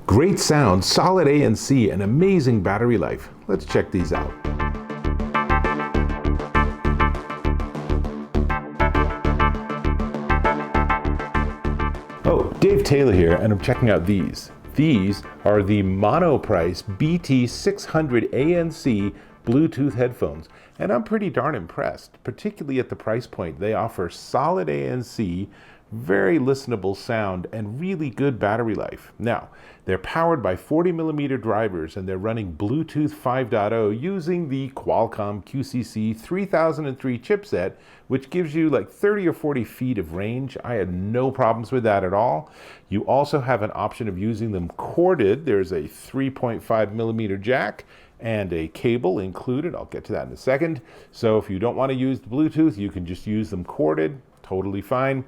Great sound, solid ANC, and amazing battery life. Let's check these out. Oh, Dave Taylor here, and I'm checking out these. These are the Monoprice BT600 ANC Bluetooth headphones, and I'm pretty darn impressed, particularly at the price point. They offer solid ANC, very listenable sound, and really good battery life. Now, they're powered by 40mm drivers, and they're running Bluetooth 5.0 using the Qualcomm QCC 3003 chipset, which gives you like 30 or 40 feet of range. I had no problems with that at all. You also have an option of using them corded. There's a 3.5mm jack and a cable included. I'll get to that in a second. So if you don't want to use the Bluetooth, you can just use them corded, totally fine.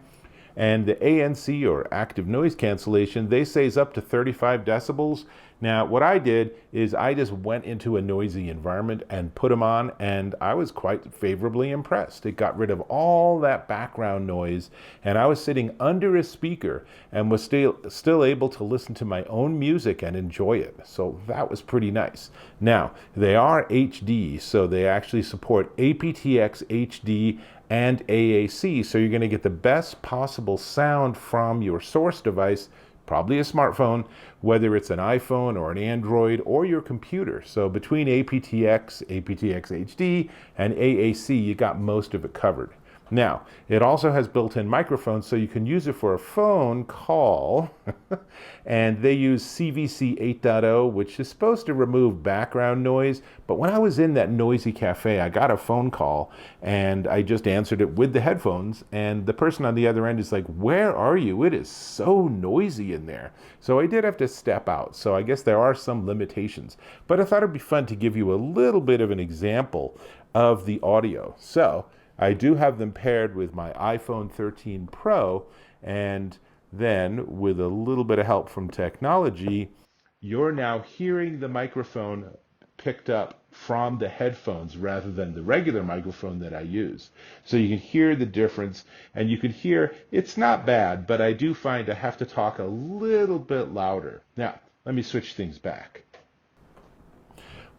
And the ANC, or active noise cancellation, they say is up to 35 decibels. Now, what I did is I just went into a noisy environment and put them on, and I was quite favorably impressed. It got rid of all that background noise, and I was sitting under a speaker and was still able to listen to my own music and enjoy it. So that was pretty nice. Now, they are HD, so they actually support AptX-HD and AAC, so you're going to get the best possible sound from your source device, probably a smartphone, whether it's an iPhone or an Android or your computer. So between AptX, AptX-HD, and AAC, you got most of it covered. Now, it also has built-in microphones, so you can use it for a phone call, and they use CVC 8.0, which is supposed to remove background noise, but when I was in that noisy cafe, I got a phone call, and I just answered it with the headphones, and the person on the other end is like, "Where are you? It is so noisy in there." So I did have to step out, so I guess there are some limitations, but I thought it'd be fun to give you a little bit of an example of the audio. So I do have them paired with my iPhone 13 Pro, and then with a little bit of help from technology, you're now hearing the microphone picked up from the headphones rather than the regular microphone that I use. So you can hear the difference, and you can hear it's not bad, but I do find I have to talk a little bit louder. Now, let me switch things back.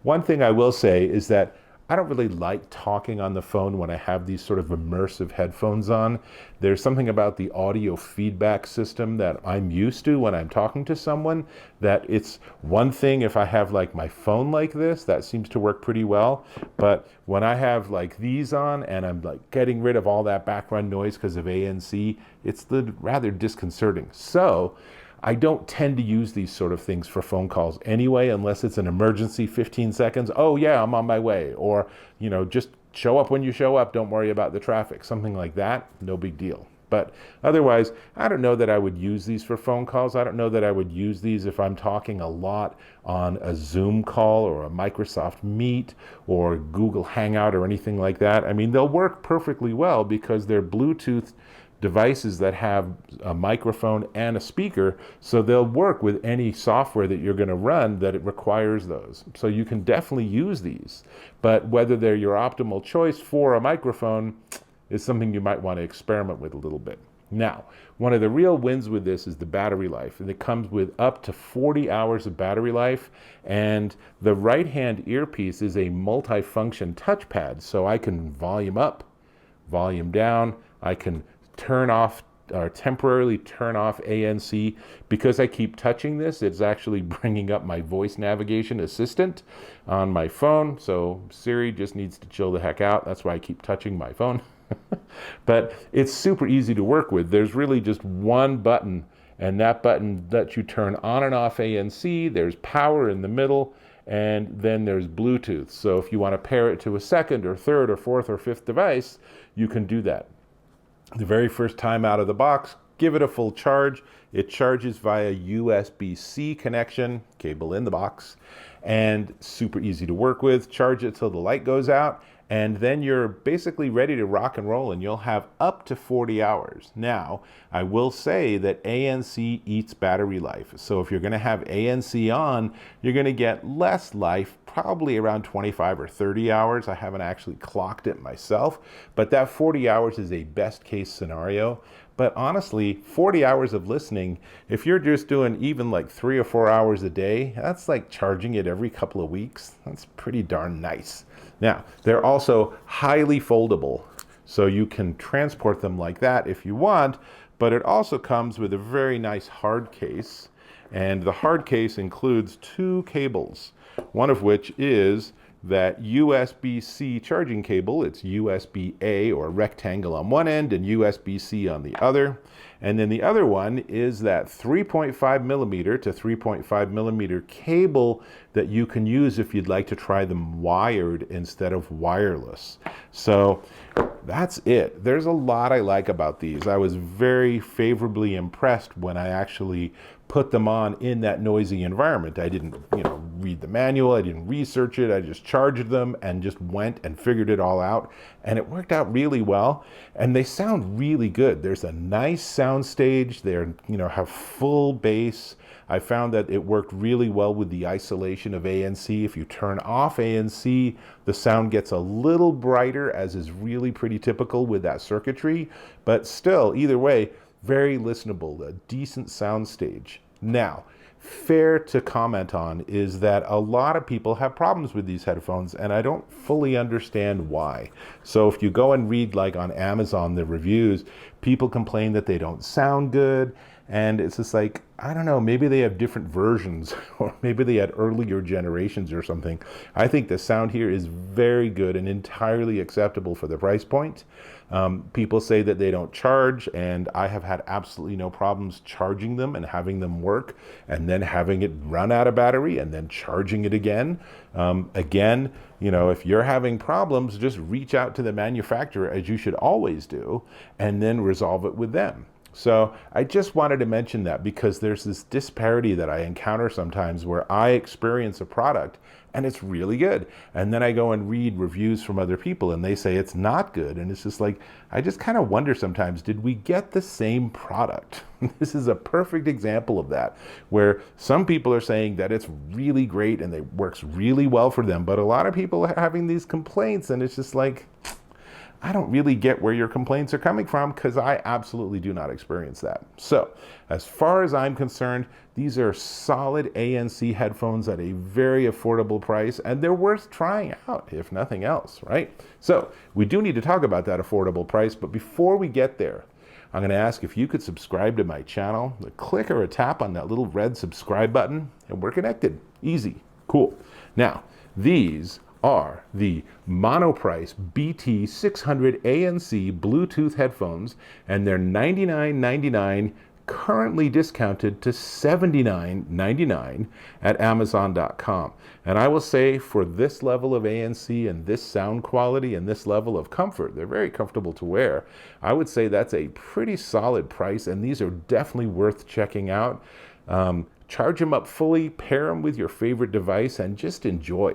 One thing I will say is that I don't really like talking on the phone when I have these sort of immersive headphones on. There's something about the audio feedback system that I'm used to when I'm talking to someone, that it's one thing if I have like my phone like this, that seems to work pretty well. But when I have like these on and I'm like getting rid of all that background noise because of ANC, it's rather disconcerting. So I don't tend to use these sort of things for phone calls anyway, unless it's an emergency, 15 seconds. Oh yeah, I'm on my way. Or, just show up when you show up. Don't worry about the traffic. Something like that, no big deal. But otherwise, I don't know that I would use these for phone calls. I don't know that I would use these if I'm talking a lot on a Zoom call or a Microsoft Meet or Google Hangout or anything like that. I mean, they'll work perfectly well because they're Bluetooth devices that have a microphone and a speaker, so they'll work with any software that you're going to run that it requires those. So you can definitely use these, but whether they're your optimal choice for a microphone is something you might want to experiment with a little bit. Now, one of the real wins with this is the battery life, and it comes with up to 40 hours of battery life, and the right-hand earpiece is a multi-function touchpad, so I can volume up, volume down, I can turn off or temporarily turn off ANC. Because I keep touching this, it's actually bringing up my voice navigation assistant on my phone. So Siri just needs to chill the heck out. That's why I keep touching my phone. But it's super easy to work with. There's really just one button, and that button lets you turn on and off ANC. There's power in the middle, and then there's Bluetooth. So if you want to pair it to a second or third or fourth or fifth device, you can do that. The very first time out of the box, give it a full charge. It charges via USB-C connection, cable in the box, and super easy to work with. Charge it till the light goes out, and then you're basically ready to rock and roll, and you'll have up to 40 hours. Now, I will say that ANC eats battery life. So if you're going to have ANC on, you're going to get less life, probably around 25 or 30 hours. I haven't actually clocked it myself, but that 40 hours is a best case scenario. But honestly, 40 hours of listening, if you're just doing even like 3 or 4 hours a day, that's like charging it every couple of weeks. That's pretty darn nice. Now, they're also highly foldable, so you can transport them like that if you want, but it also comes with a very nice hard case. And the hard case includes 2 cables, one of which is that USB-C charging cable. It's USB-A or rectangle on one end and USB-C on the other. And then the other one is that 3.5 millimeter to 3.5 millimeter cable that you can use if you'd like to try them wired instead of wireless. So that's it. There's a lot I like about these. I was very favorably impressed when I actually put them on in that noisy environment. I didn't, read the manual. I didn't research it. I just charged them and just went and figured it all out. And it worked out really well. And they sound really good. There's a nice sound stage. They're, have full bass. I found that it worked really well with the isolation of ANC. If you turn off ANC, the sound gets a little brighter, as is really pretty typical with that circuitry. But still, either way, very listenable, a decent sound stage. Now, fair to comment on is that a lot of people have problems with these headphones, and I don't fully understand why. So if you go and read like on Amazon, the reviews, people complain that they don't sound good. And it's just like, I don't know, maybe they have different versions, or maybe they had earlier generations or something. I think the sound here is very good and entirely acceptable for the price point. People say that they don't charge, and I have had absolutely no problems charging them and having them work, and then having it run out of battery and then charging it again. Again, if you're having problems, just reach out to the manufacturer, as you should always do, and then resolve it with them. So I just wanted to mention that because there's this disparity that I encounter sometimes where I experience a product and it's really good. And then I go and read reviews from other people and they say it's not good. And it's just like, I just kind of wonder sometimes, did we get the same product? This is a perfect example of that, where some people are saying that it's really great and it works really well for them. But a lot of people are having these complaints and it's just like, I don't really get where your complaints are coming from, because I absolutely do not experience that. So as far as I'm concerned, these are solid ANC headphones at a very affordable price, and they're worth trying out, if nothing else, right? So we do need to talk about that affordable price, but before we get there, I'm going to ask if you could subscribe to my channel. A click or a tap on that little red subscribe button, and we're connected. Easy. Cool. Now, these are the Monoprice BT600 ANC Bluetooth headphones, and they're $99.99, currently discounted to $79.99 at Amazon.com. And I will say, for this level of ANC and this sound quality and this level of comfort, they're very comfortable to wear. I would say that's a pretty solid price, and these are definitely worth checking out. Charge them up fully, pair them with your favorite device, and just enjoy.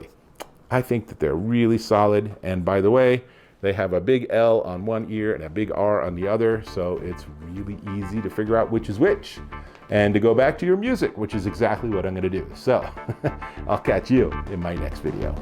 I think that they're really solid. And by the way, they have a big L on one ear and a big R on the other, so it's really easy to figure out which is which. And to go back to your music, which is exactly what I'm going to do. So I'll catch you in my next video.